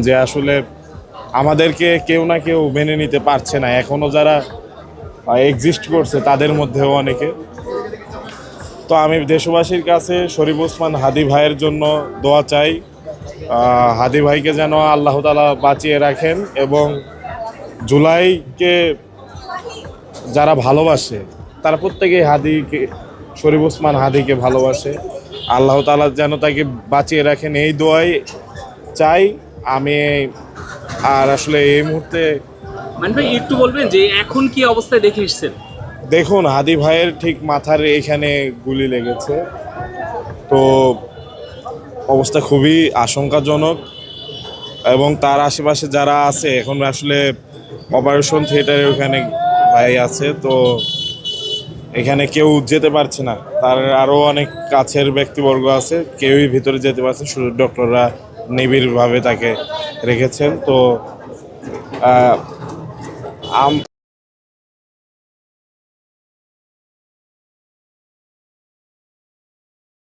যে আসলে আমাদেরকে কেউ না কেউ মেনে নিতে পারছে না, এখনো যারা এক্সিস্ট করছে তাদের মধ্যেও অনেকে। তো আমি দেশবাসীর কাছে শরীফ ওসমান হাদী ভাইয়ের জন্য দোয়া চাই। হাদী ভাইকে যেন আল্লাহ তাআলা বাঁচিয়ে রাখেন, এবং জুলাইকে যারা ভালোবাসে তারা প্রত্যেকেই হাদীকে, শরীফ ওসমান হাদীকে ভালোবাসে। আল্লাহ তাআলা যেন তাকে বাঁচিয়ে রাখেন, এই দোয়াই চাই আমি। আর আসলে এই মুহূর্তে মানে ভাই একটু বলবেন যে এখন কি অবস্থায় দেখে এসেছেন? দেখুন, হাদী ভাইয়ের ঠিক মাথার এখানে গুলি লেগেছে, তো অবস্থা খুবই আশঙ্কাজনক। এবং তার আশেপাশে যারা আছে এখন আসলে অপারেশন থিয়েটারের ওখানে ভাই আছে, তো এখানে কেউ যেতে পারছে না। তার আরও অনেক কাছের ব্যক্তিবর্গ আছে, কেউই ভিতরে যেতে পারছে, শুধু ডক্টররা নিবিড়ভাবে তাকে রেখেছেন। তো